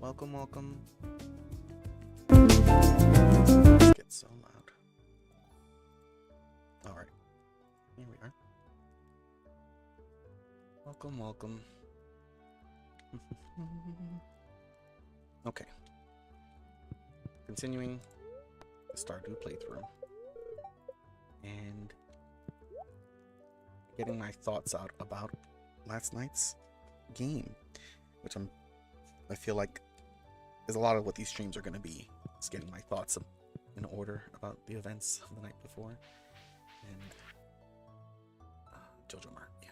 Welcome, welcome. It gets so loud. Alright. Here we are. Welcome, welcome. Okay. Continuing the Stardew playthrough. And getting my thoughts out about last night's game. Which I feel like is a lot of what these streams are going to be. It's getting my thoughts in order about the events of the night before. And Jojo Mart, yeah.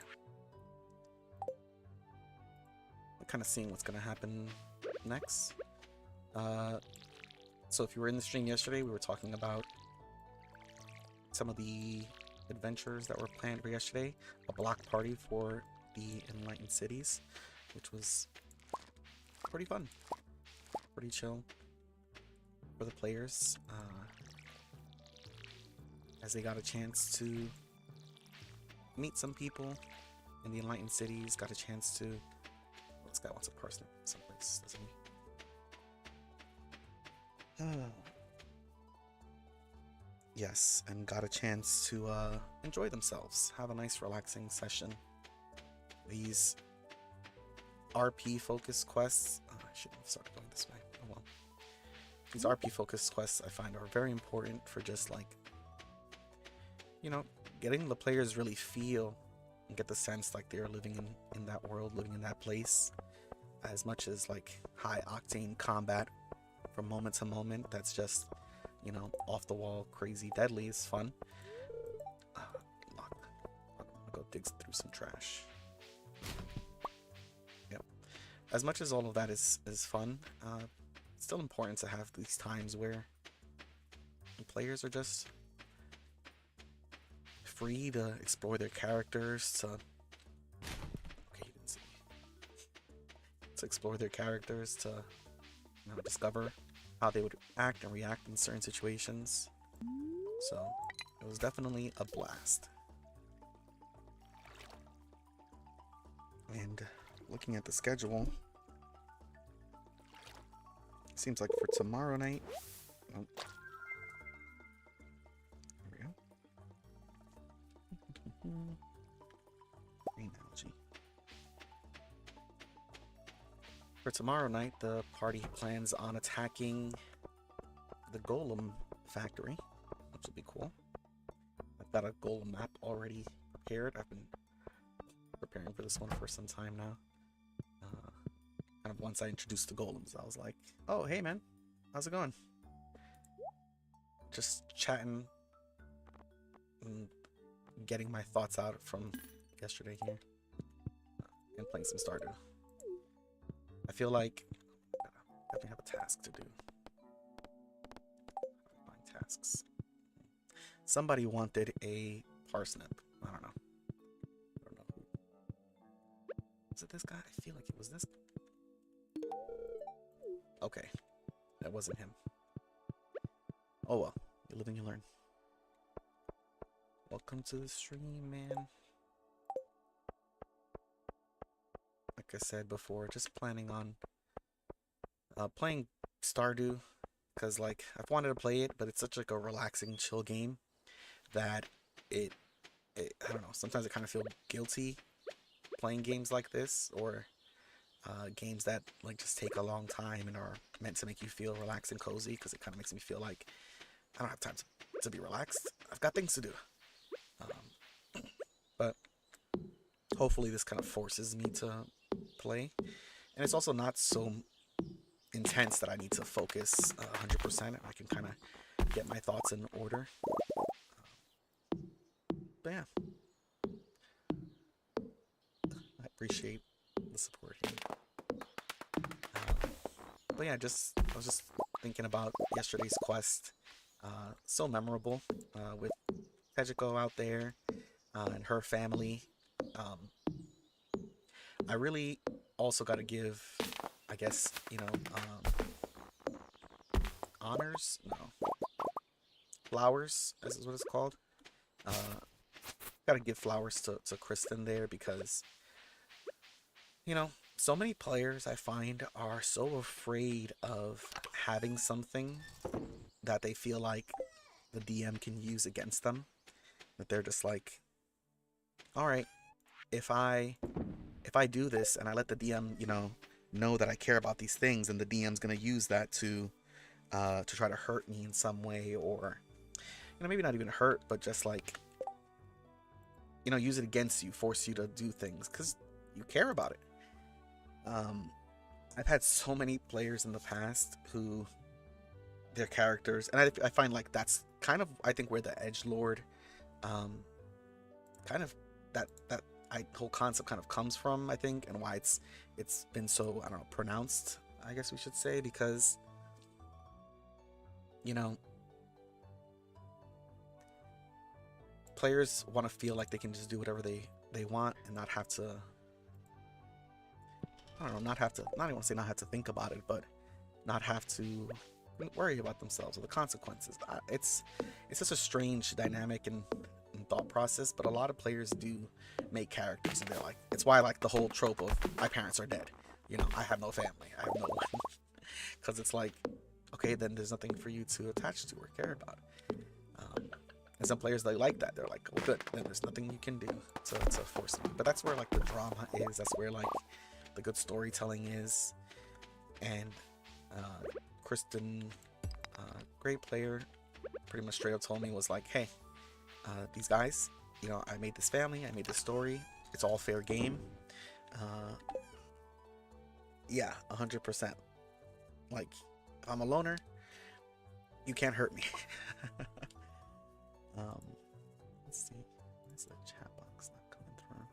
I'm kind of seeing what's going to happen next. So if you were in the stream yesterday, we were talking about some of the adventures that were planned for yesterday. A block party for the Enlightened Cities, which was pretty fun. Pretty chill for the players, as they got a chance to meet some people in the Enlightened Cities, got a chance to... Well, this guy wants a parsnip someplace, doesn't he? Yes, and got a chance to enjoy themselves, have a nice relaxing session. These RP focused quests, I shouldn't have started going this way. Oh well. These RP focused quests I find are very important for just like, you know, getting the players really feel and get the sense like they're living in that world, living in that place, as much as like high octane combat from moment to moment. That's just, you know, off the wall, crazy, deadly is fun. I'm gonna go dig through some trash. As much as all of that is fun, it's still important to have these times where the players are just free to explore their characters, to... Okay, you didn't see me. To explore their characters, to, you know, discover how they would act and react in certain situations. So, It was definitely a blast. And looking at the schedule, seems like for tomorrow night. Oh, there we go. Green algae. For tomorrow night, the party plans on attacking the Golem factory, which will be cool. I've got a Golem map already prepared. I've been preparing for this one for some time now. Kind of once I introduced the Golems, I was like, oh, hey man, how's it going? Just chatting and getting my thoughts out from yesterday here. And playing some Stardew. I feel like I definitely have a task to do. Find tasks. Somebody wanted a parsnip. I don't know. Who. Was it this guy? I feel like it was this. Okay. That wasn't him. Oh well. You live and you learn. Welcome to the stream, man. Like I said before, just planning on playing Stardew, because like I've wanted to play it, but it's such like a relaxing, chill game that it I don't know. Sometimes I kind of feel guilty playing games like this, or games that like just take a long time and are meant to make you feel relaxed and cozy, because it kind of makes me feel like I don't have time to be relaxed. I've got things to do. But hopefully this kind of forces me to play, and it's also not so intense that I need to focus 100%. I can kind of get my thoughts in order. But yeah, I appreciate the support here. But yeah, I was just thinking about yesterday's quest. So memorable with Tejiko out there and her family. I really also got to give, I guess, honors? No. Flowers, as is what it's called. Got to give flowers to Kristen there, because, so many players I find are so afraid of having something that they feel like the DM can use against them, that they're just like, all right, if I do this and I let the DM, know that I care about these things, and the DM's gonna use that to try to hurt me in some way, or maybe not even hurt, but just like use it against you, force you to do things because you care about it. I've had so many players in the past who their characters, and I find like that's kind of, I think, where the edgelord kind of that whole concept kind of comes from, I think, and why it's been so, I don't know, pronounced, I guess we should say, because players want to feel like they can just do whatever they want and not have to, I don't know, not even want to say not have to think about it, but not have to worry about themselves or the consequences. It's such a strange dynamic and thought process, but a lot of players do make characters, and they're like, it's why I like the whole trope of my parents are dead. I have no family, I have no one, because it's like, okay, then there's nothing for you to attach to or care about. And some players, they like that. They're like, well, good, then there's nothing you can do to force me. But that's where like the drama is. That's where like the good storytelling is. And Kristen, great player, pretty much straight up told me, was like, hey, these guys, I made this family, I made this story, it's all fair game. Yeah, 100%. Like, if I'm a loner, you can't hurt me. Let's see, where's the chat box not coming through?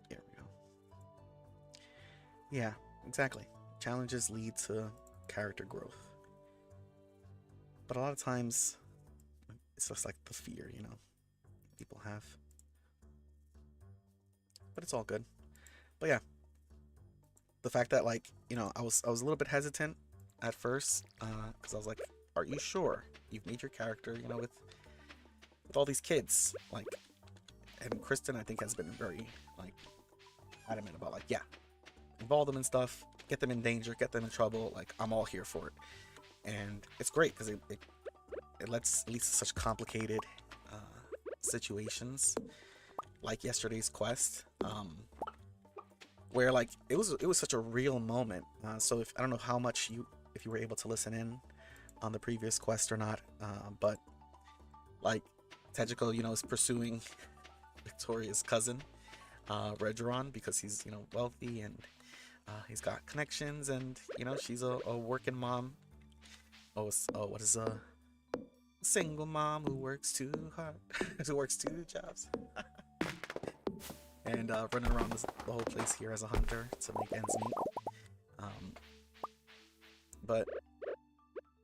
Here we go. Yeah, exactly. Challenges lead to character growth. But a lot of times, it's just like the fear, people have. But it's all good. But yeah, the fact that, like, I was a little bit hesitant at first, because I was like, are you sure you've made your character, with all these kids, like, and Kristen, I think, has been very, like, adamant about, like, yeah, involve them in stuff, get them in danger, get them in trouble, like, I'm all here for it. And it's great because it lets at least such complicated situations like yesterday's quest, where, like, it was such a real moment. So if I don't know how much if you were able to listen in on the previous quest or not, but, like, Tejico, is pursuing Victoria's cousin, Regeron, because he's, wealthy, and he's got connections, and, she's a working mom. What is a single mom who works too hard, who works two jobs, and running around the whole place here as a hunter to make ends meet. Um, but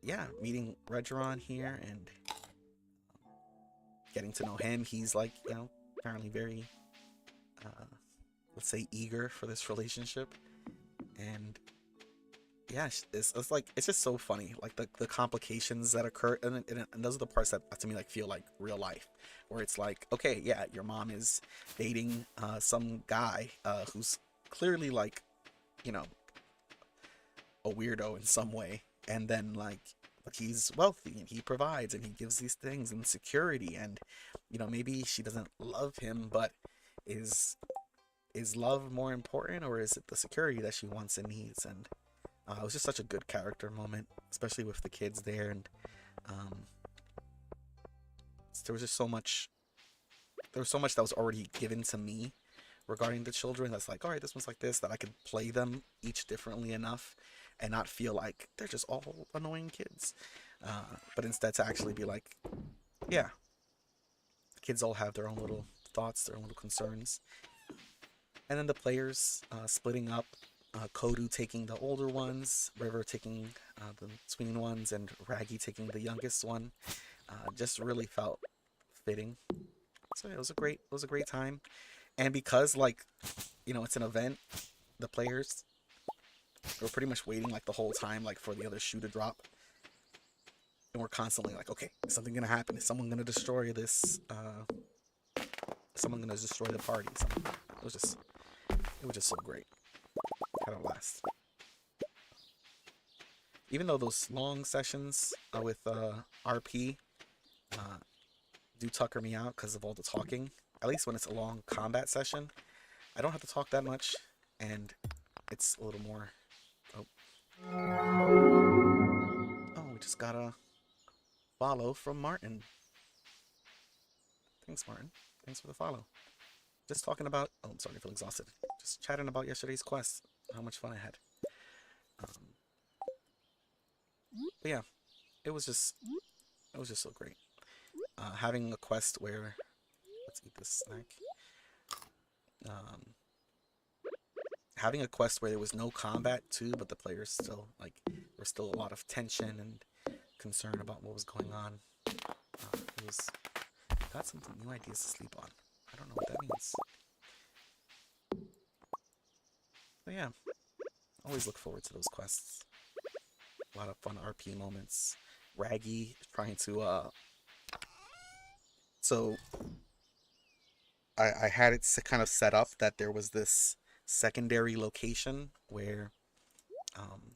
yeah, meeting Regeron here and getting to know him, he's, like, apparently very, let's say, eager for this relationship, and yeah, it's like, it's just so funny, like, the complications that occur, and those are the parts that to me, like, feel like real life, where it's like, okay, yeah, your mom is dating some guy who's clearly, like, you know a weirdo in some way, and then, like, but he's wealthy and he provides and he gives these things and security, and, maybe she doesn't love him, but is love more important, or is it the security that she wants and needs? And it was just such a good character moment, especially with the kids there, and um, there was just so much. There was so much that was already given to me regarding the children. That's like, all right, this one's like this, that I could play them each differently enough, and not feel like they're just all annoying kids, but instead to actually be like, yeah, the kids all have their own little thoughts, their own little concerns, and then the players splitting up. Kodu taking the older ones, River taking the tween ones, and Raggy taking the youngest one. Just really felt fitting. So yeah, it was a great time. And because, like, it's an event, the players were pretty much waiting, like, the whole time, like, for the other shoe to drop, and we're constantly like, okay, is something gonna happen? Is someone gonna destroy this? Someone gonna destroy the party? It was just so great. Had a blast. Even though those long sessions with RP uh, do tucker me out because of all the talking, at least when it's a long combat session, I don't have to talk that much, and it's a little more. Oh, oh, we just got a follow from Martin. Thanks, Martin. Thanks for the follow. Just talking about. Oh, I'm sorry, I feel exhausted. Just chatting about yesterday's quest. How much fun I had. Um, but yeah, it was just so great. Having a quest where, let's eat this snack. Um, Having a quest where there was no combat too, but the players still, like, there was still a lot of tension and concern about what was going on. It was got some new ideas to sleep on. I don't know what that means. But yeah, always look forward to those quests. A lot of fun RP moments. Raggy trying to so I had it kind of set up that there was this secondary location where um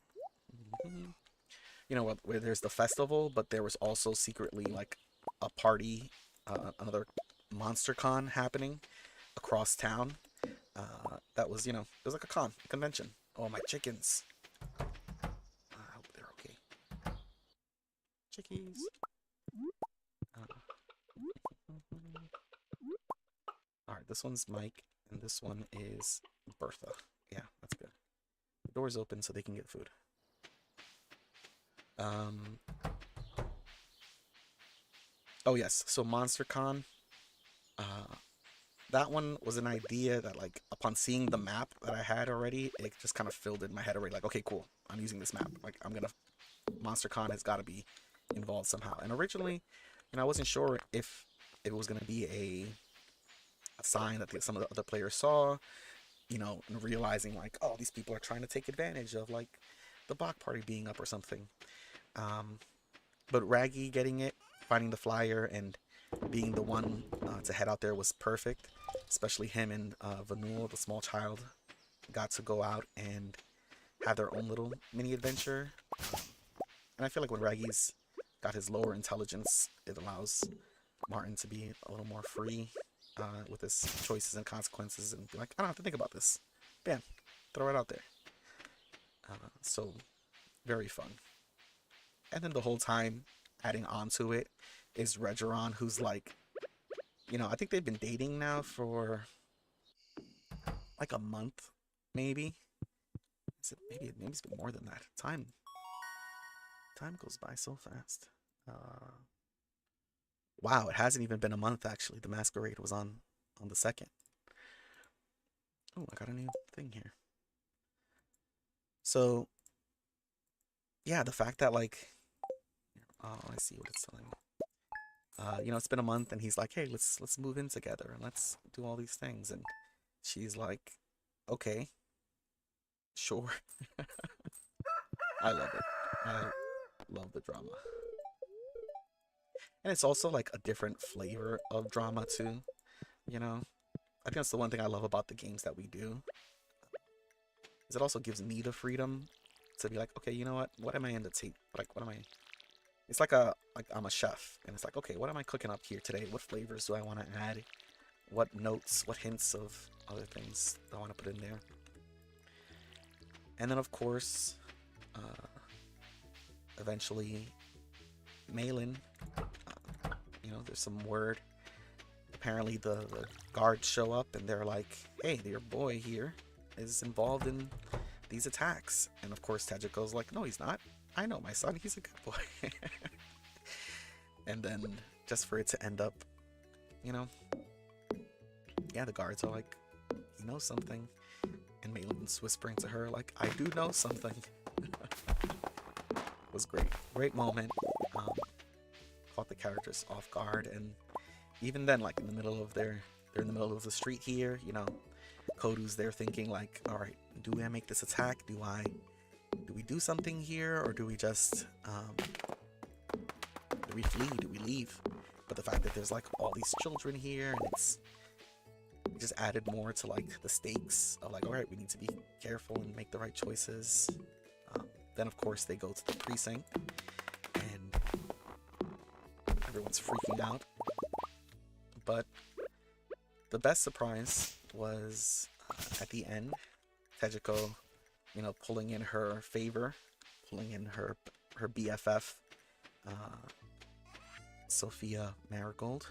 where there's the festival, but there was also secretly, like, a party, another monster con happening across town. That was, it was like a convention. Oh, my chickens. I hope they're okay. Chickies. Uh, all right, this one's Mike, and this one is Bertha. Yeah, that's good. The door's open so they can get food. Um. Oh yes, so MonsterCon. Uh, that one was an idea that, like, upon seeing the map that I had already, it just kind of filled in my head already. Like, okay, cool, I'm using this map. Like, MonsterCon has got to be involved somehow. And originally, I wasn't sure if it was gonna be a sign that some of the other players saw, and realizing like, oh, these people are trying to take advantage of like the block party being up or something. Um, but Raggy getting it, finding the flyer, and being the one to head out there was perfect. Especially him and Vanul, the small child, got to go out and have their own little mini adventure. And I feel like when Raggy's got his lower intelligence, it allows Martin to be a little more free with his choices and consequences and be like, I don't have to think about this. Bam, throw it out there. So very fun. And then the whole time, adding on to it, is Regeron, who's like, I think they've been dating now for like a month, maybe. Is it maybe it's been more than that. Time goes by so fast. Wow, it hasn't even been a month actually. The masquerade was on the 2nd. Oh, I got a new thing here. So yeah, the fact that like, oh, I see what it's telling me. It's been a month, and he's like, hey, let's move in together and let's do all these things, and she's like, okay, sure. I love it. I love the drama, and it's also like a different flavor of drama too. I think that's the one thing I love about the games that we do, is it also gives me the freedom to be like, okay, you know what am I into like, what am I, it's like I'm a chef, and it's like, okay, what am I cooking up here today? What flavors do I want to add? What notes, what hints of other things I want to put in there? And then of course, eventually Malin, there's some word. Apparently the guards show up and they're like, hey, your boy here is involved in these attacks. And of course Tejico's like, no, he's not. I know my son, he's a good boy. And then just for it to end up, yeah, the guards are like, he knows something. And Malin's whispering to her like, I do know something. It was great moment. Caught the characters off guard, and even then, like in the middle of they're in the middle of the street here, Kodu's there thinking like, all right, do we make this attack? Do we do something here, or do we just do we flee? Do we leave? But the fact that there's like all these children here, and it just added more to like the stakes of like, all right, we need to be careful and make the right choices. Then of course they go to the precinct, and everyone's freaking out. But the best surprise was at the end, Tejiko, pulling in her favor, pulling in her BFF, Sophia Marigold,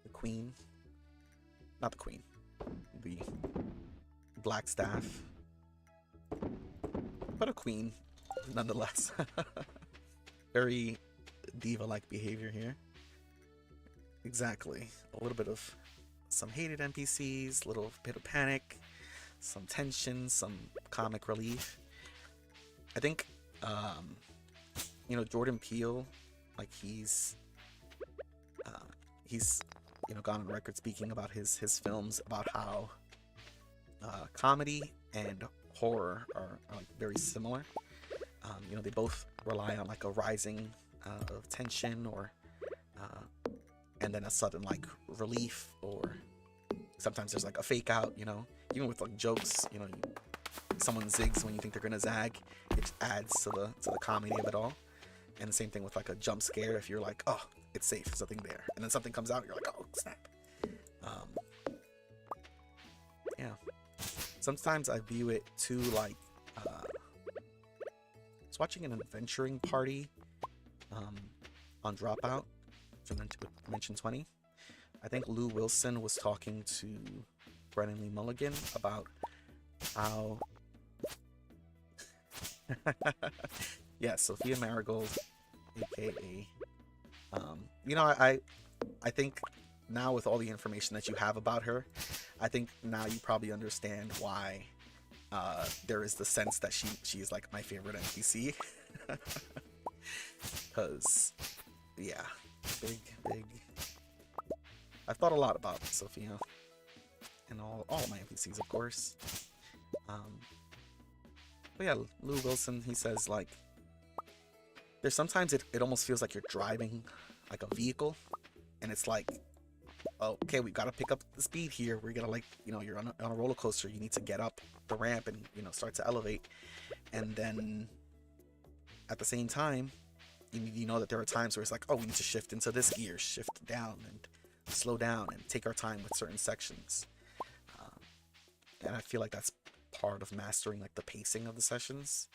the queen, not the queen, the black staff, but a queen nonetheless. Very diva-like behavior here. Exactly. A little bit of some hated NPCs, a little bit of panic, some tension, some comic relief. I think, Jordan Peele, like he's gone on record speaking about his films, about how comedy and horror are like very similar. They both rely on like a rising of tension, or and then a sudden like relief, or sometimes there's like a fake out. Even with like jokes, someone zigs when you think they're gonna zag. It just adds to the comedy of it all. And the same thing with like a jump scare. If you're like, oh, it's safe, there's nothing there, and then something comes out, you're like, oh snap. Yeah. Sometimes I view it too like I was watching an adventuring party on Dropout, which I mentioned 20. I think Lou Wilson was talking to Brennan Lee Mulligan about how yeah, Sophia Marigold, aka I think now with all the information that you have about her, I think now you probably understand why there is the sense that she's like my favorite NPC. Because yeah, big I've thought a lot about Sophia. and all of my NPCs, of course. Um, but yeah, Lou Wilson, he says like, there's sometimes it almost feels like you're driving like a vehicle, and it's like, oh, okay, we gotta pick up the speed here. We're gonna, like, you're on a roller coaster. You need to get up the ramp and start to elevate, and then at the same time, you know that there are times where it's like, oh, we need to shift into this gear, shift down and slow down and take our time with certain sections. Um, and I feel like that's part of mastering like the pacing of the sessions,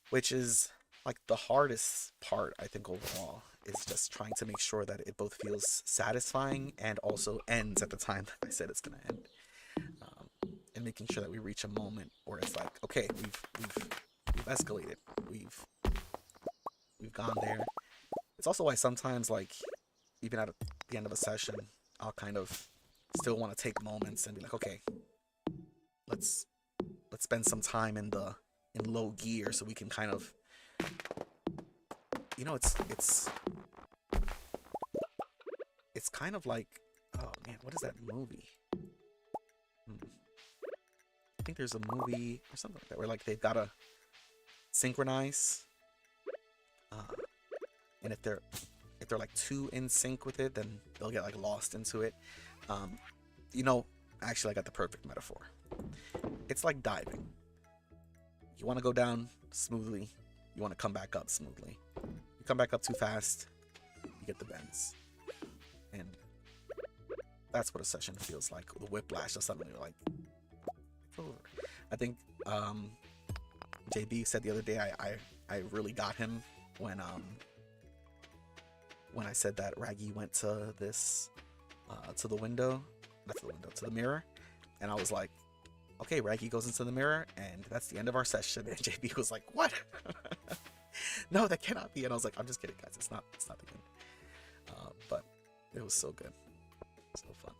which is like the hardest part, I think, overall, is just trying to make sure that it both feels satisfying and also ends at the time that I said it's gonna end. And making sure that we reach a moment where it's like, okay, we've escalated, we've gone there. It's also why sometimes, like, even at the end of a session, I'll kind of still want to take moments and be like, okay, let's spend some time in low gear so we can kind of, it's kind of like, oh man, what is that movie? I think there's a movie or something like that where like they've gotta synchronize, and if they're like too in sync with it, then they'll get like lost into it. Actually, I got the perfect metaphor. It's like diving. You want to go down smoothly, you want to come back up smoothly. You come back up too fast, you get the bends, and that's what a session feels like. The whiplash of suddenly you're like, it's over. I think JB said the other day I really got him when I said that Raggy went to this to the window, not to the window, to the mirror, and I was like, okay, Raggy goes into the mirror, and that's the end of our session. And JB was like, what? No, that cannot be. And I was like, I'm just kidding, guys. It's not the end. But it was so good, so fun.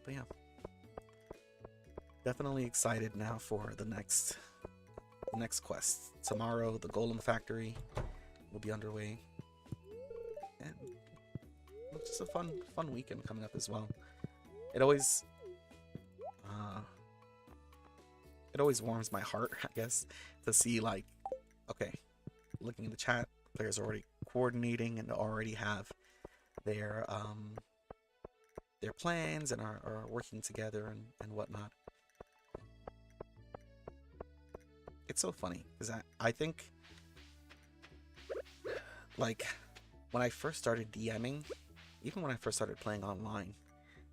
But yeah, definitely excited now for the next quest. Tomorrow, the Golem Factory will be underway, and it's just a fun weekend coming up as well. It always warms my heart, I guess, to see like, okay, looking in the chat, players are already coordinating and already have their plans and are working together and whatnot. It's so funny because I think, like, when I first started DMing, even when I first started playing online,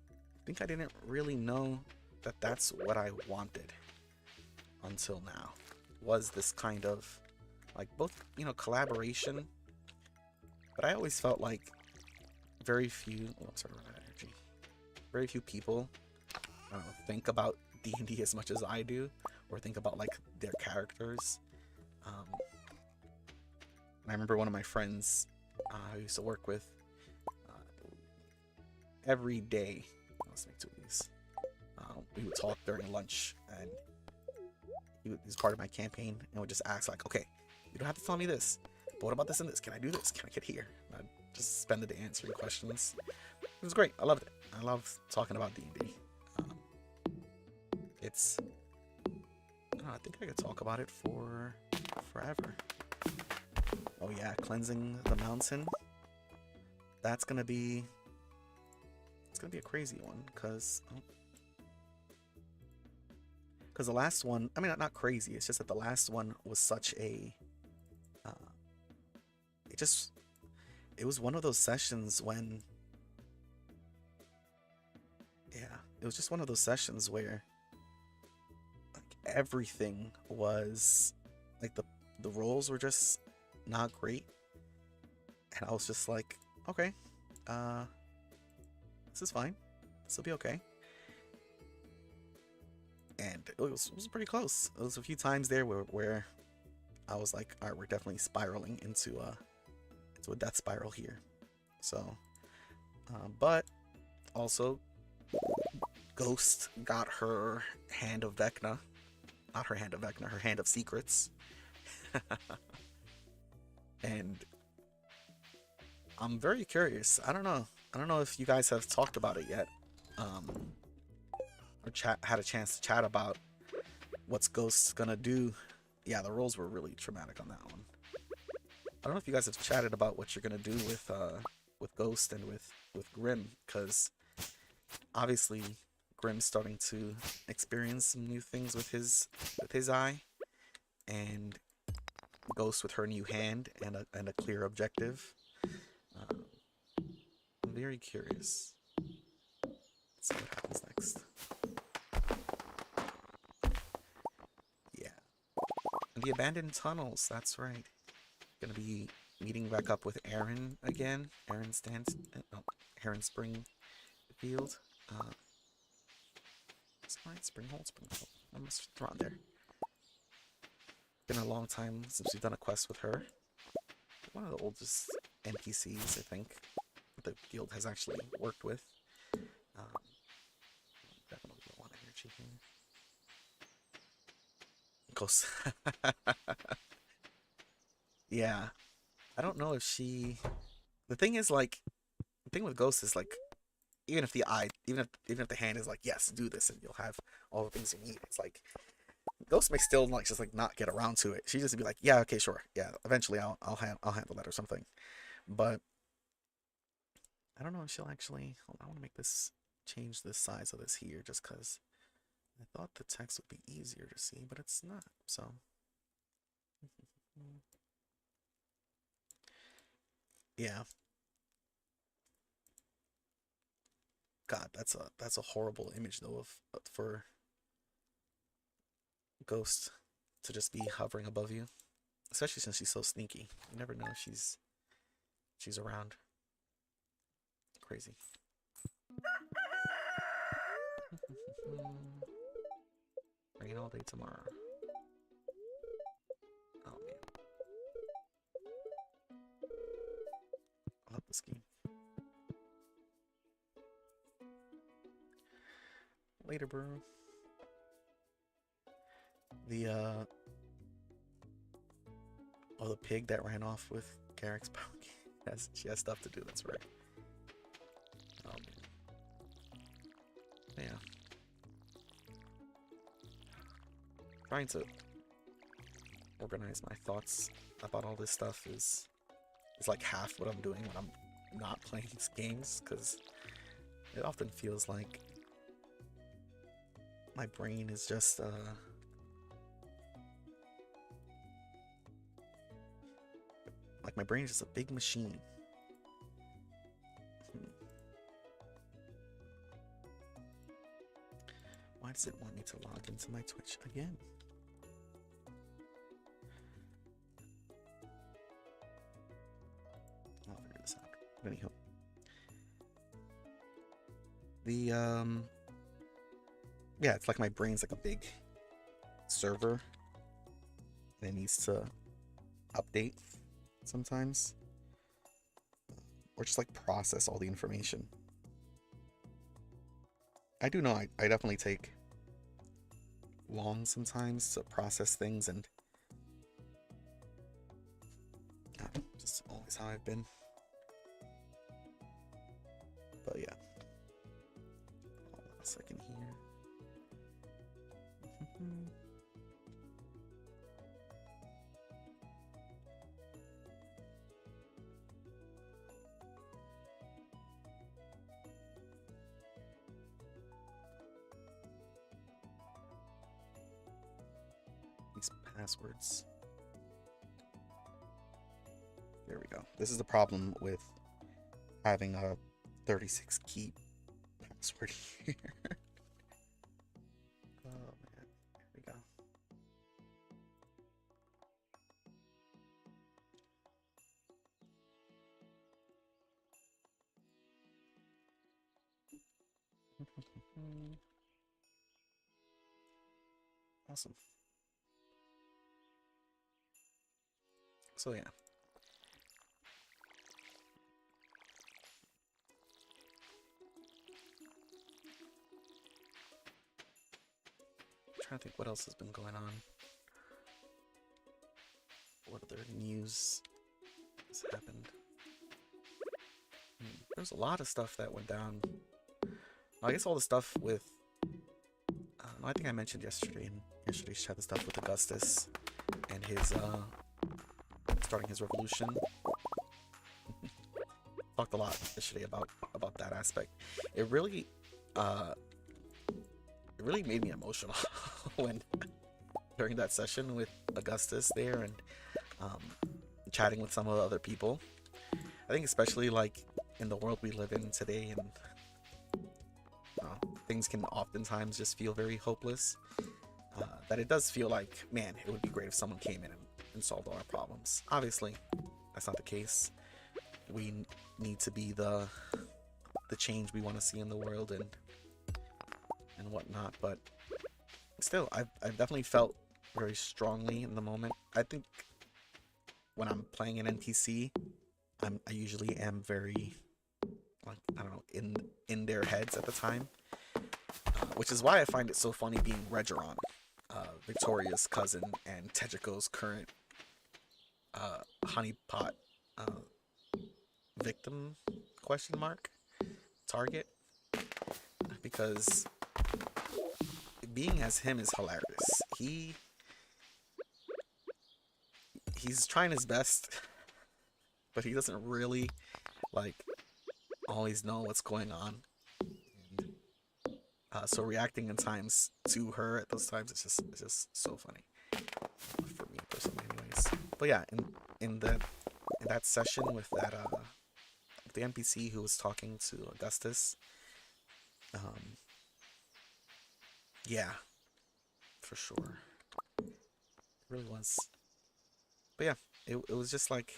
I think I didn't really know that that's what I wanted until now. Was this kind of like both, collaboration, but I always felt like very few people think about D&D as much as I do, or think about like their characters. And I remember one of my friends I used to work with, every day, let's make two of these, we would talk during lunch, and he was part of my campaign, and would just ask like, okay, you don't have to tell me this, but what about this and this? Can I do this? Can I get here? And I'd just spend the day answering questions. It was great. I loved it. I love talking about D&D. It's, I don't know, I think I could talk about it for forever. Oh yeah, cleansing the mountain. That's gonna be, it's gonna be a crazy one, because the last one, I mean, not crazy, it's just that the last one was such a, it was one of those sessions when, yeah, it was just one of those sessions where like everything was, like the rolls were just not great, and I was just like, okay, this is fine, this will be okay. And it was pretty close. It was a few times there where I was like, all right, we're definitely spiraling into a death spiral here. So, but also, Ghost got her hand of Vecna, not her hand of Vecna, her hand of secrets. And I'm very curious. I don't know, I don't know if you guys have talked about it yet, or had a chance to chat about what's Ghost gonna do. Yeah, the rolls were really traumatic on that one. I don't know if you guys have chatted about what you're gonna do with Ghost and with Grim, because obviously Grim's starting to experience some new things with his eye, and Ghost with her new hand and a clear objective. Uh, I'm very curious. Let's see what happens next. Yeah, and the abandoned tunnels. That's right. Gonna be meeting back up with Aaron again. Aaron stands. No, Aaron Springfield. It's fine. Springhold. I must throw on there. Been a long time since we've done a quest with her. One of the oldest NPCs, I think, the guild has actually worked with. Definitely don't want energy here. Ghost. Yeah. I don't know if she. The thing is, like, the thing with Ghost is, like, even if the eye, even if the hand is like, yes, do this, and you'll have all the things you need. It's like Ghost may still like just like not get around to it. She just be like, yeah, okay, sure, yeah, eventually I'll handle that or something. But I don't know if she'll actually. Hold on, I want to make this change the size of this here just because I thought the text would be easier to see, but it's not. So. Yeah. God, that's a horrible image though of for Ghost to just be hovering above you, especially since she's so sneaky. You never know if she's around. Crazy. Rain all day tomorrow. Oh man, I love this game. Later, bro. The oh, the pig that ran off with Garrick's pumpkin. She has stuff to do. That's right. Oh man. Yeah. Trying to organize my thoughts about all this stuff is like half what I'm doing when I'm not playing these games, because it often feels like my brain is just like my brain is just a big machine. Why does it want me to log into my Twitch again? I'll figure this out. But anyhow, the yeah, it's like my brain's like a big server and it needs to update sometimes, or just like process all the information. I do know I definitely take long sometimes to process things, and just always how I've been. But yeah, hold on a second here. These passwords. There we go. This is the problem with having a 36 key password here. Oh man, here we go. Awesome. So yeah. I'm trying to think what else has been going on. What other news has happened? there's a lot of stuff that went down. I guess all the stuff with I think I mentioned yesterday in yesterday's chat the stuff with Augustus and his starting his revolution. Talked a lot yesterday about that aspect. It really made me emotional when during that session with Augustus there and um, chatting with some of the other people. I think especially like in the world we live in today, and things can oftentimes just feel very hopeless. That it does feel like, man, it would be great if someone came in and solved all our problems. Obviously, that's not the case. We need to be the change we want to see in the world and whatnot. But still, I've definitely felt very strongly in the moment. I think when I'm playing an NPC, I usually am very, like, I don't know, in their heads at the time, which is why I find it so funny being Regeron, Victoria's cousin and Tejiko's current honeypot victim question mark target, because being as him is hilarious. He's trying his best, but he doesn't really like always know what's going on. So reacting in times to her at those times, it's just so funny for me personally, anyways. But yeah, in that session with the NPC who was talking to Augustus, yeah, for sure, it really was. But yeah, it was just like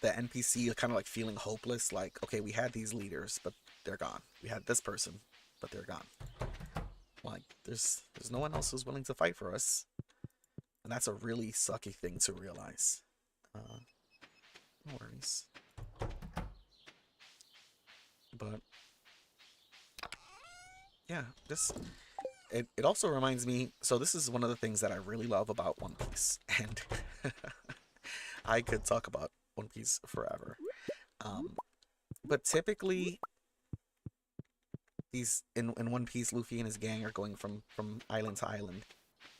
the NPC kind of like feeling hopeless, like, okay, we had these leaders, but they're gone. We had this person, but they're gone. Like, there's no one else who's willing to fight for us, and that's a really sucky thing to realize. No worries. But yeah, it also reminds me. So this is one of the things that I really love about One Piece, and I could talk about One Piece forever. But typically, these in One Piece, Luffy and his gang are going from island to island,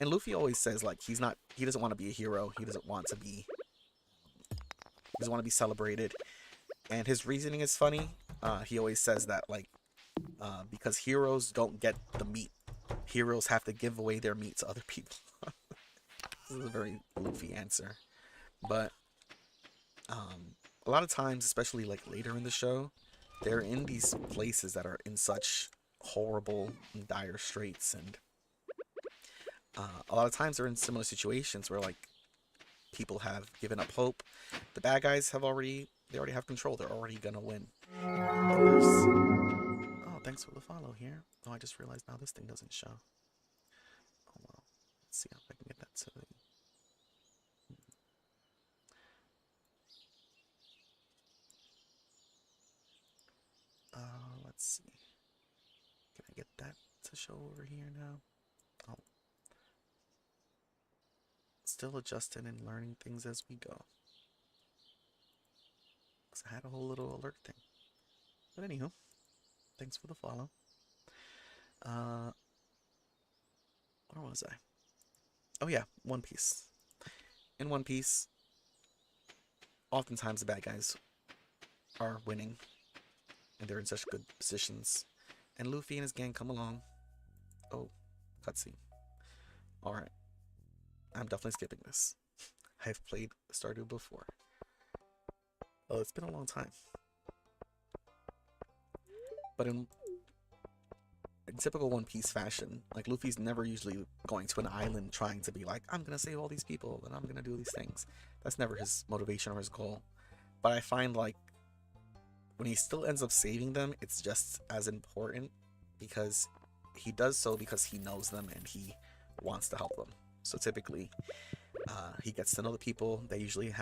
and Luffy always says like he doesn't want to be a hero. He doesn't want to be celebrated, and his reasoning is funny. He always says that like because heroes don't get the meat, heroes have to give away their meat to other people. This is a very Luffy answer, but a lot of times, especially like later in the show, they're in these places that are in such horrible and dire straits, and a lot of times they're in similar situations where like people have given up hope. The bad guys already have control. They're already gonna win. And oh, thanks for the follow here. Oh, I just realized now this thing doesn't show. Oh well, let's see if I can get that to the. Let's see. Can I get that to show over here now? Oh, still adjusting and learning things as we go. Because I had a whole little alert thing. But anywho, thanks for the follow. Where was I? Oh yeah, One Piece. In One Piece, oftentimes the bad guys are winning, and they're in such good positions. And Luffy and his gang come along. Oh, cutscene. Alright. I'm definitely skipping this. I've played Stardew before. Oh, it's been a long time. But in typical One Piece fashion, like Luffy's never usually going to an island trying to be like, I'm gonna save all these people and I'm gonna do these things. That's never his motivation or his goal. But I find like when he still ends up saving them, it's just as important because he does so because he knows them and he wants to help them. So typically, he gets to know the people. They usually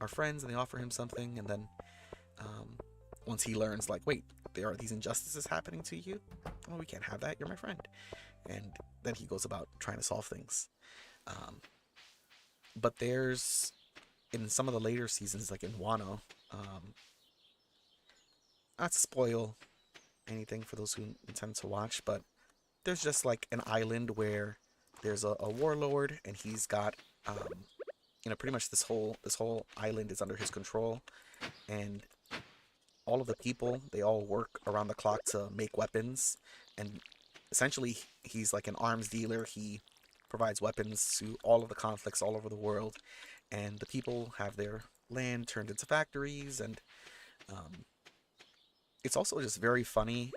are friends and they offer him something, and then once he learns like, wait, there are these injustices happening to you, well, we can't have that, you're my friend, and then he goes about trying to solve things. But there's in some of the later seasons, like in Wano, Um, not to spoil anything for those who intend to watch, but there's just like an island where there's a warlord, and he's got pretty much this whole island is under his control, and all of the people, they all work around the clock to make weapons, and essentially he's like an arms dealer. He provides weapons to all of the conflicts all over the world, and the people have their land turned into factories. And um, it's also just very funny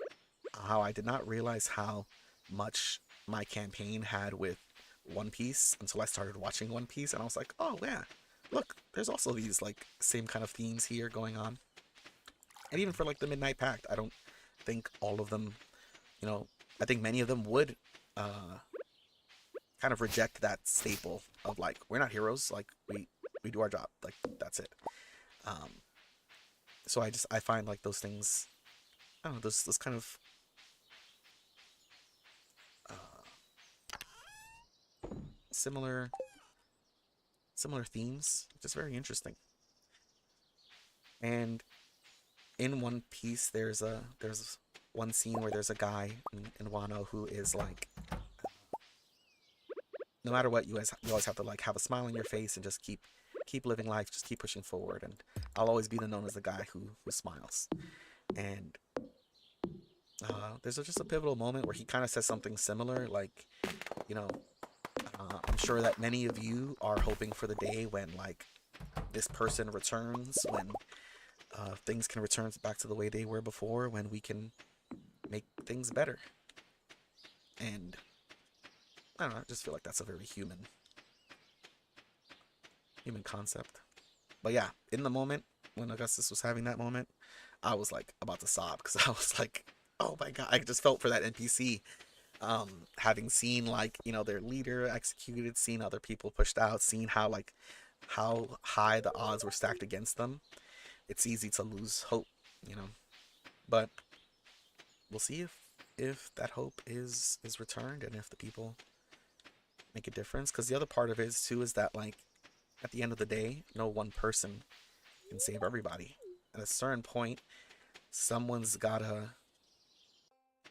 how I did not realize how much my campaign had with One Piece until I started watching One Piece, and I was like, oh yeah, look, there's also these like same kind of themes here going on. And even for like the Midnight Pact, I don't think all of them, you know, I think many of them would uh, kind of reject that staple of like, we're not heroes, like we do our job, like that's it. Um, so I find like those things, I don't know, those kind of uh, similar similar themes, just very interesting. And in One Piece, there's one scene where there's a guy in Wano who is like, no matter what, you always have to like have a smile on your face and just keep living life, just keep pushing forward. And I'll always be known as the guy who smiles. And there's just a pivotal moment where he kind of says something similar, like, you know, I'm sure that many of you are hoping for the day when like this person returns, when things can return back to the way they were before, when we can make things better. And I don't know, I just feel like that's a very human concept. But yeah, in the moment when Augustus was having that moment, I was like about to sob because I was like, oh my god, I just felt for that NPC. Having seen like, their leader executed, seeing other people pushed out, seeing how high the odds were stacked against them, it's easy to lose hope, you know. But we'll see if that hope is returned, and if the people make a difference. Because the other part of it is too is that like at the end of the day, no one person can save everybody. At a certain point, someone's gotta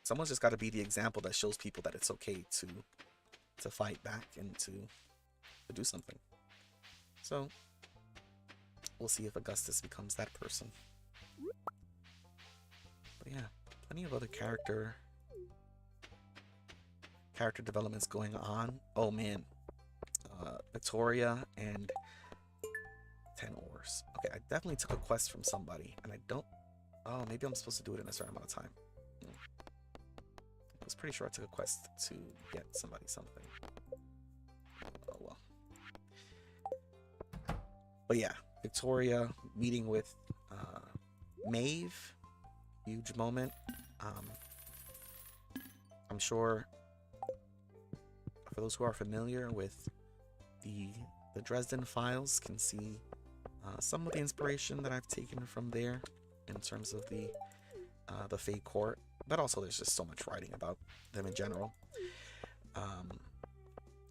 someone's just gotta be the example that shows people that it's okay to fight back and to do something. So we'll see if Augustus becomes that person. But yeah, plenty of other character developments going on. Oh man, Victoria and 10 ores. Okay, I definitely took a quest from somebody, and I don't. Oh, maybe I'm supposed to do it in a certain amount of time. I was pretty sure I took a quest to get somebody something. Oh well. But yeah, Victoria meeting with Maeve, huge moment. Um, I'm sure for those who are familiar with the Dresden Files can see some of the inspiration that I've taken from there in terms of the Fey Court, but also there's just so much writing about them in general. Um,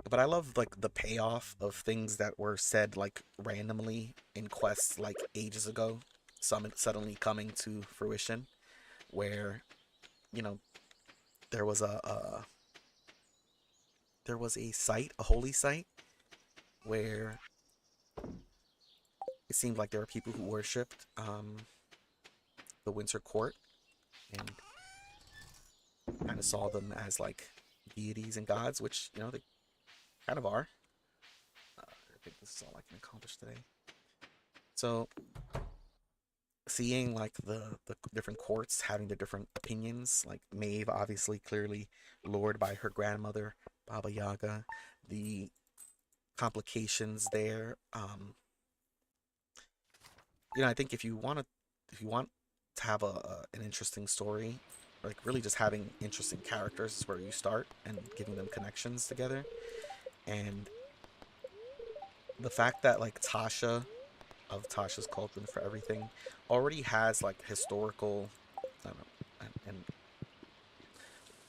but I love like the payoff of things that were said like randomly in quests like ages ago, some suddenly coming to fruition. Where you know there was a site, a holy site, where it seemed like there were people who worshipped the Winter Court, and kind of saw them as like deities and gods, which they kind of are. I think this is all I can accomplish today. So seeing like the different courts having the different opinions, like Maeve obviously clearly lured by her grandmother Baba Yaga, the complications there. I think if you want to have an interesting story, like really just having interesting characters is where you start, and giving them connections together. And the fact that like Tasha of Tasha's Cauldron for Everything already has like historical, I don't know, and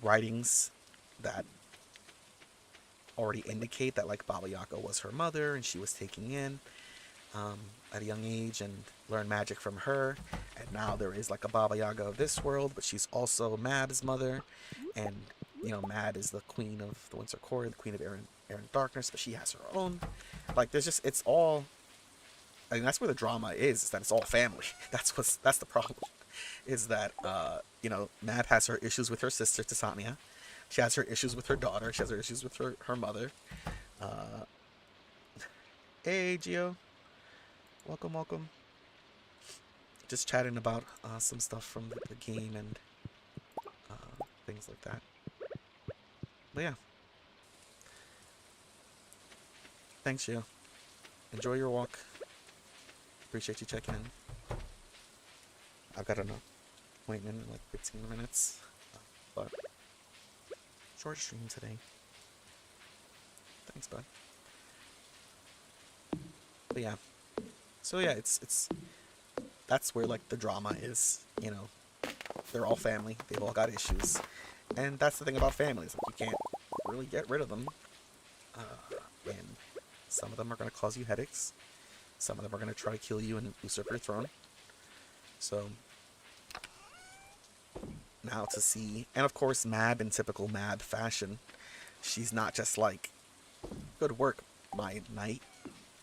writings that already indicate that like Baba Yaga was her mother and she was taking in. at a young age and learn magic from her. And now there is like a Baba Yaga of this world, but she's also Mab's mother. And, you know, Mab is the queen of the Winter Court, the queen of air and darkness, but she has her own. Like, there's just, it's all, I mean, that's where the drama is that it's all family. That's the problem. Is that, you know, Mab has her issues with her sister, Tisania. She has her issues with her daughter. She has her issues with her mother. Uh, hey, Gio. Welcome, welcome. Just chatting about some stuff from the game and things like that. But yeah, thanks, Gio. Enjoy your walk. Appreciate you checking in. I've got an appointment in like 15 minutes, but short stream today. Thanks, bud. But yeah, so yeah, it's that's where like the drama is. You know, they're all family. They've all got issues, and that's the thing about families. Like, you can't really get rid of them, and some of them are going to cause you headaches. Some of them are going to try to kill you and usurp your throne. So now to see, and of course Mab in typical Mab fashion, she's not just like, good work, my knight,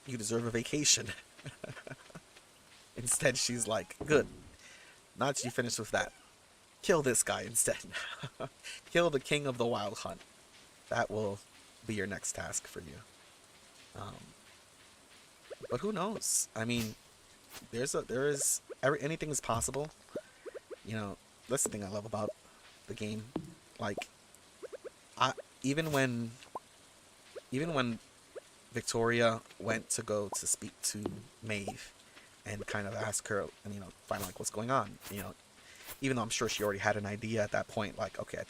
you deserve a vacation. Instead she's like, good, now that you finished with that, kill this guy instead. Kill the king of the wild hunt. That will be your next task for you. But who knows? I mean, anything is possible. You know, that's the thing I love about the game. Like, I even when Victoria went to go to speak to Maeve and kind of ask her and, you know, find out like what's going on. You know, even though I'm sure she already had an idea at that point, like, okay, I don't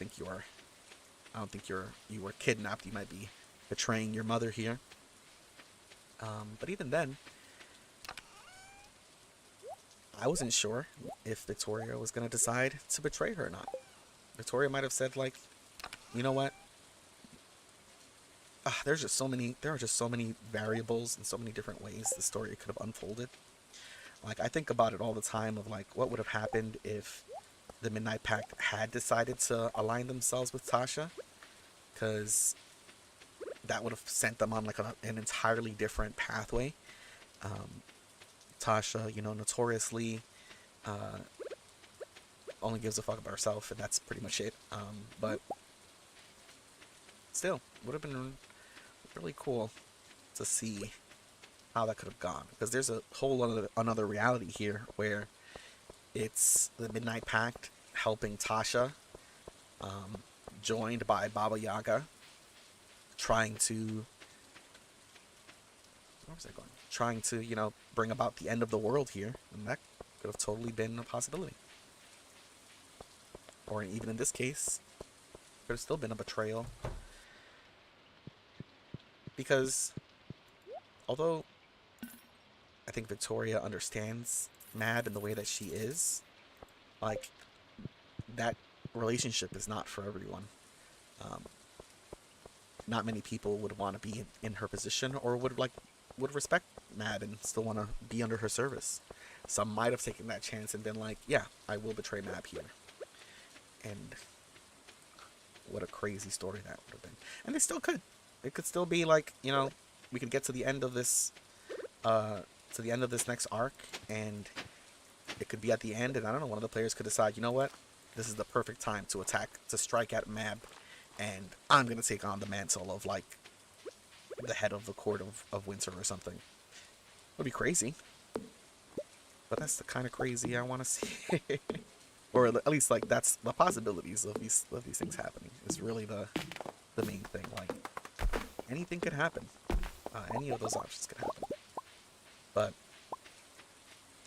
think you were kidnapped. You might be betraying your mother here. But even then, I wasn't sure if Victoria was gonna decide to betray her or not. Victoria might have said like, you know what? There are just so many variables and so many different ways the story could have unfolded. Like, I think about it all the time of like, what would have happened if the Midnight Pact had decided to align themselves with Tasha, because that would have sent them on like an entirely different pathway. Tasha, you know, notoriously only gives a fuck about herself, and that's pretty much it. But still, would have been really cool to see how that could have gone, because there's a whole another reality here where it's the Midnight Pact helping Tasha, joined by Baba Yaga, trying to, where was I going? Trying to, you know, bring about the end of the world here, and that could have totally been a possibility. Or even in this case, could have still been a betrayal. Because although I think Victoria understands Mab in the way that she is, like, that relationship is not for everyone. Not many people would want to be in her position, or would respect Mab and still want to be under her service. Some might have taken that chance and been like, yeah, I will betray Mab here. And what a crazy story that would have been. And they still could. It could still be like, you know, we could get to the end of this next arc, and it could be at the end, and I don't know, one of the players could decide, you know what, this is the perfect time to strike at Mab, and I'm gonna take on the mantle of like the head of the court of Winter or something. It would be crazy, but that's the kind of crazy I want to see. Or at least, like, that's the possibilities of these things happening is really the main thing. Like, anything could happen. Any of those options could happen. But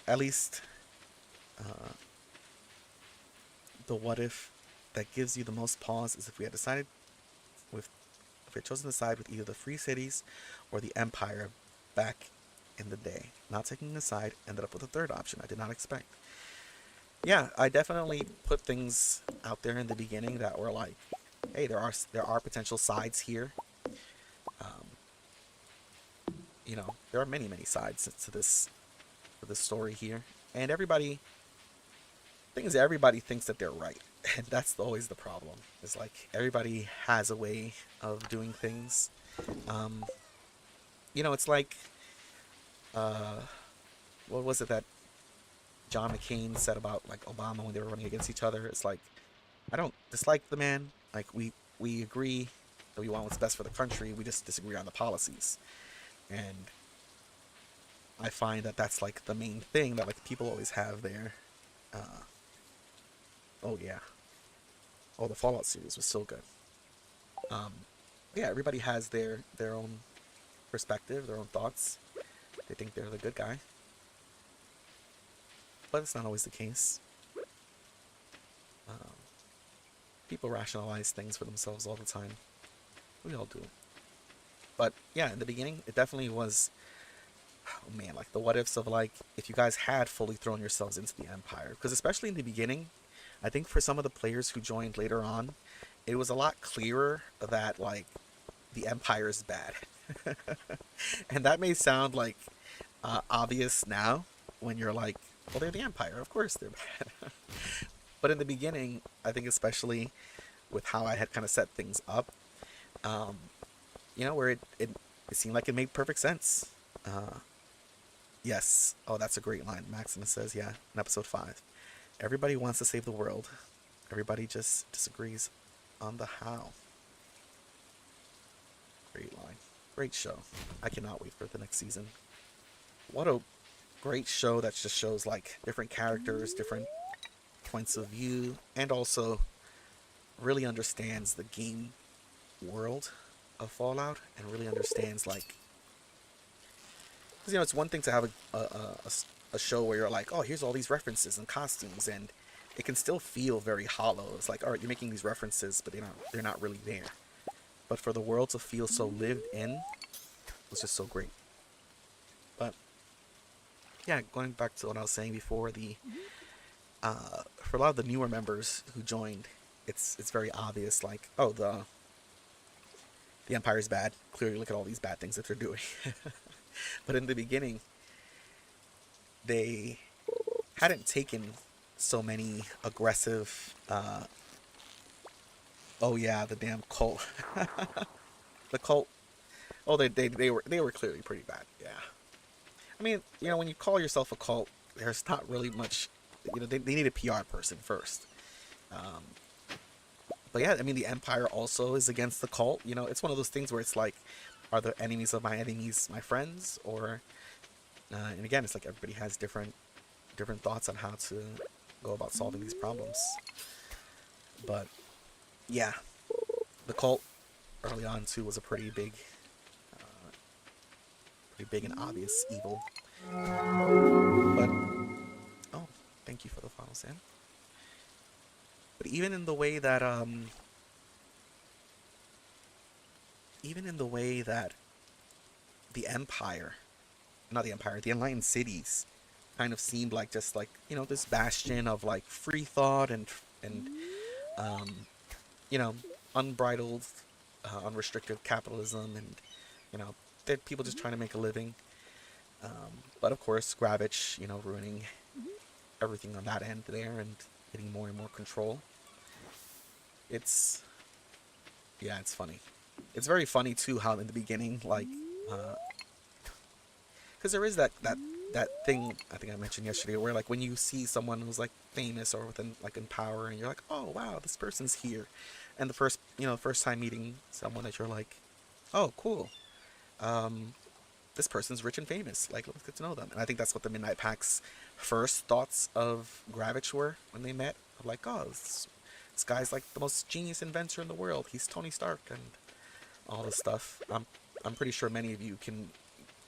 at least the what if that gives you the most pause is if we had chosen to side with either the Free Cities or the Empire back in the day. Not taking a side, ended up with a third option I did not expect. Yeah, I definitely put things out there in the beginning that were like, hey, there are potential sides here. you know, there are many sides to this story here, and everybody thing is everybody thinks that they're right, and that's always the problem. It's like everybody has a way of doing things. Um, you know, it's like uh, what was it that John McCain said about like Obama when they were running against each other? It's like I don't dislike the man. Like we agree that we want what's best for the country. We just disagree on the policies, and I find that that's like the main thing that like people always have there. Uh, oh yeah, oh the Fallout series was so good. Um, yeah, everybody has their own perspective, their own thoughts. They think they're the good guy, but it's not always the case. Um, People rationalize things for themselves all the time. We all do it. But yeah, in the beginning, it definitely was. Oh man, like the what ifs of like if you guys had fully thrown yourselves into the Empire, because especially in the beginning, I think for some of the players who joined later on, it was a lot clearer that like the Empire is bad, and that may sound like obvious now when you're like, well, they're the Empire, of course they're bad. But in the beginning, I think especially with how I had kind of set things up, um, you know, where it seemed like it made perfect sense. Uh, yes. Oh, that's a great line. Maximus says, yeah, in episode 5. Everybody wants to save the world. Everybody just disagrees on the how. Great line. Great show. I cannot wait for the next season. What a great show that just shows like different characters, different points of view, and also really understands the game world of Fallout and really understands like, because you know it's one thing to have a show where you're like, oh, here's all these references and costumes, and it can still feel very hollow. It's like, all right, you're making these references, but they're not really there. But for the world to feel so lived in was just so great. But yeah, going back to what I was saying before, the for a lot of the newer members who joined, it's very obvious. Like, oh, the Empire is bad. Clearly, look at all these bad things that they're doing. But in the beginning, they hadn't taken so many aggressive. Oh yeah, the damn cult. The cult. Oh, they were clearly pretty bad. Yeah. I mean, you know, when you call yourself a cult, there's not really much. You know, they need a PR person first. Um, but yeah, I mean, the Empire also is against the cult. You know, it's one of those things where it's like, are the enemies of my enemies my friends? Or, and again, it's like everybody has different thoughts on how to go about solving these problems. But yeah, the cult early on too was a pretty big and obvious evil. But oh, thank you for the follow, Sam. But even in the way that the Empire, not the Empire, the Enlightened cities, kind of seemed like just like you know this bastion of like free thought and um, you know unbridled, unrestricted capitalism, and you know people just trying to make a living. But of course, Gravich, you know, ruining everything on that end there and getting more and more control. It's yeah, it's funny. It's very funny too how in the beginning, like, because there is that thing I think I mentioned yesterday, where like when you see someone who's like famous or within like in power, and you're like, oh wow, this person's here, and the first time meeting someone that you're like, oh cool, um, this person's rich and famous. Like, let's get to know them. And I think that's what the Midnight Pack's first thoughts of Gravich were when they met. Like, oh, this guy's like the most genius inventor in the world. He's Tony Stark and all this stuff. I'm pretty sure many of you can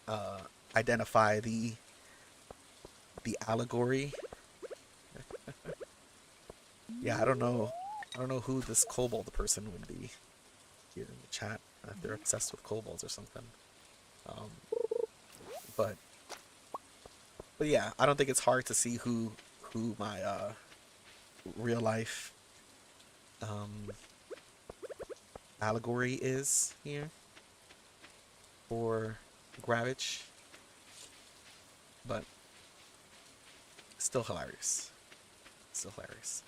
uh, identify the allegory. Yeah, I don't know. I don't know who this kobold person would be here in the chat. If they're obsessed with kobolds or something. Um, but yeah, I don't think it's hard to see who my real life um, allegory is here for Gravage, but still hilarious. Still hilarious.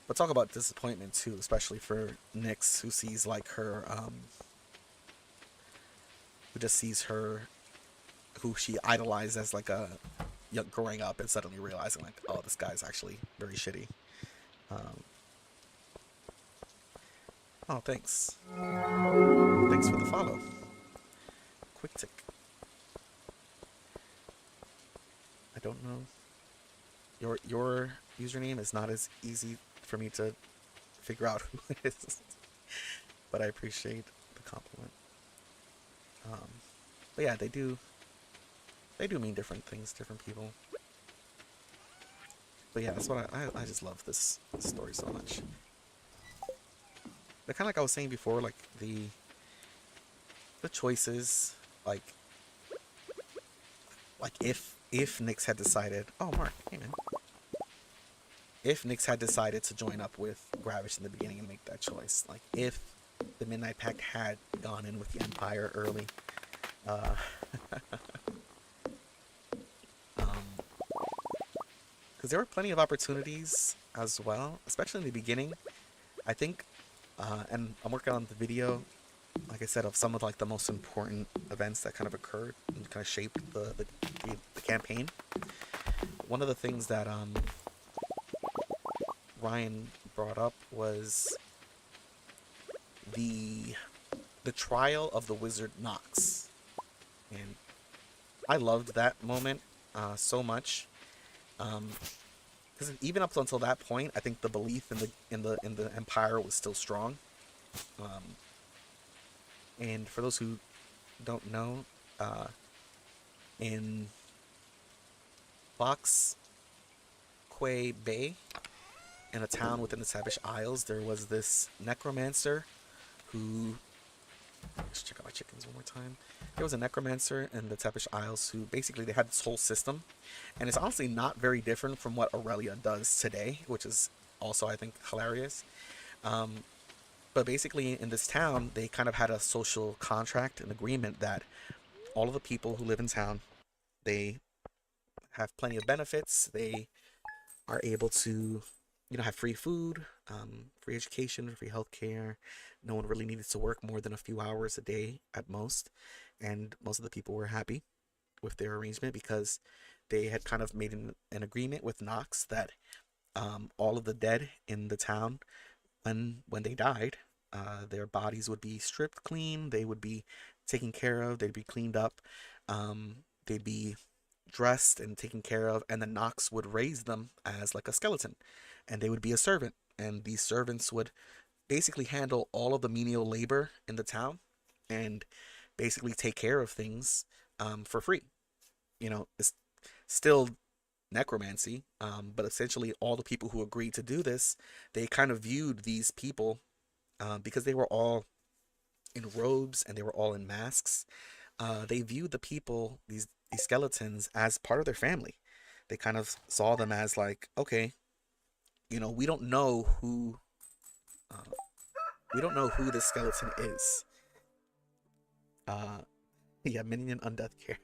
But talk about disappointment too, especially for Nyx, who sees like her, who just sees her, who she idolized as like a young growing up, and suddenly realizing like, oh, this guy's actually very shitty. Um, oh, thanks. Thanks for the follow. Quick tick. I don't know. Your username is not as easy for me to figure out who it is, but I appreciate the compliment. Um, but yeah, they do mean different things, to different people. But yeah, that's what I just love this story so much. But kind of like I was saying before, like the choices, like if Nyx had decided, oh Mark, hey man, if Nyx had decided to join up with Gravish in the beginning and make that choice, like if the Midnight Pact had gone in with the Empire early, uh, because there were plenty of opportunities as well, especially in the beginning. I think, and I'm working on the video, like I said, of some of like the most important events that kind of occurred and kind of shaped the campaign. One of the things that Ryan brought up was the the trial of the wizard Nox, and I loved that moment so much. Because even up until that point, I think the belief in the Empire was still strong. Um, and for those who don't know, uh, in Fox Quay Bay, in a town within the Savage Isles, there was this necromancer who. Let's check out my chickens one more time. There was a necromancer in the Tepish Isles who basically they had this whole system, and it's honestly not very different from what Aurelia does today, which is also I think hilarious. Um, but basically, in this town, they kind of had a social contract, an agreement that all of the people who live in town, they have plenty of benefits. They are able to, have free food, free education, free healthcare. No one really needed to work more than a few hours a day at most, and most of the people were happy with their arrangement because they had kind of made an agreement with Knox that all of the dead in the town, when they died, their bodies would be stripped clean. They would be taken care of. They'd be cleaned up. They'd be dressed and taken care of, and the Nox would raise them as like a skeleton, and they would be a servant. And these servants would basically handle all of the menial labor in the town, and basically take care of things for free. It's still necromancy, but essentially all the people who agreed to do this, they kind of viewed these people because they were all in robes and they were all in masks. They viewed the people, these skeletons, as part of their family. They kind of saw them as like, okay, we don't know who uh, this skeleton is. Uh, yeah, minion undeath care.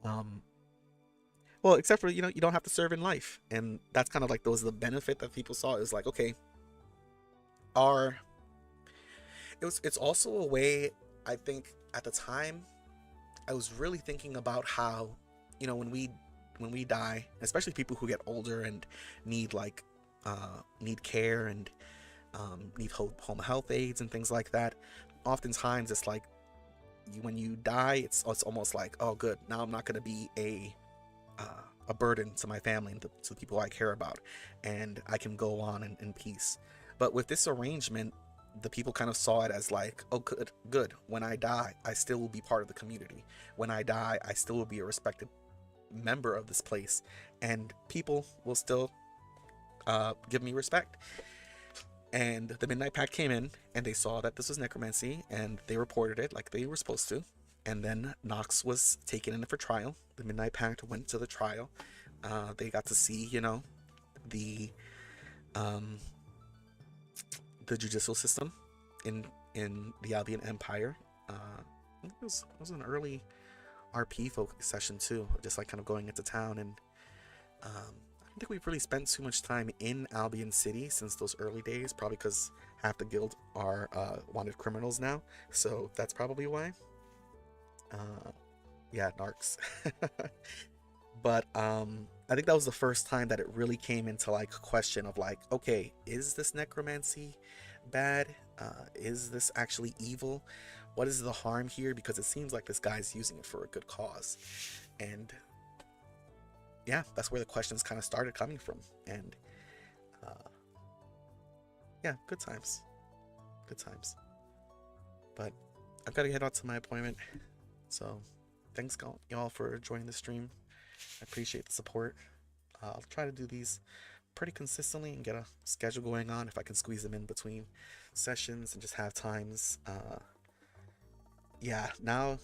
um, well, except for you don't have to serve in life, and that's kind of like those the benefit that people saw is like, okay, our it's also a way. I think at the time I was really thinking about how, when we die, especially people who get older and need like need care and need home health aids and things like that. Oftentimes, it's like when you die, it's almost like, oh, good, now I'm not going to be a burden to my family and to the people I care about, and I can go on in peace. But with this arrangement, the people kind of saw it as like, oh, good. When I die, I still will be part of the community. When I die, I still will be a respected member of this place, and people will still give me respect. And the Midnight Pact came in, and they saw that this was necromancy, and they reported it like they were supposed to. And then Nox was taken in for trial. The Midnight Pact went to the trial. They got to see, the um, the judicial system in the Albion Empire. think it was an early RP focus session too, just like kind of going into town. And I don't think we've really spent too much time in Albion City since those early days, probably because half the guild are wanted criminals now, so that's probably why. Uh, yeah, narcs. But I think that was the first time that it really came into like question of like, okay, is this necromancy bad? Is this actually evil? What is the harm here? Because it seems like this guy's using it for a good cause. And yeah, that's where the questions kind of started coming from. And uh, yeah, good times. Good times. But I've got to head out to my appointment. So thanks y'all for joining the stream. I appreciate the support. I'll try to do these pretty consistently and get a schedule going on if I can squeeze them in between sessions and just have times. Yeah, now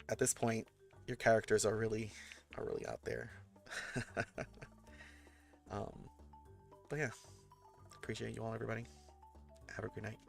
at this point, your characters are really out there. um, but yeah, appreciate you all, everybody. Have a good night.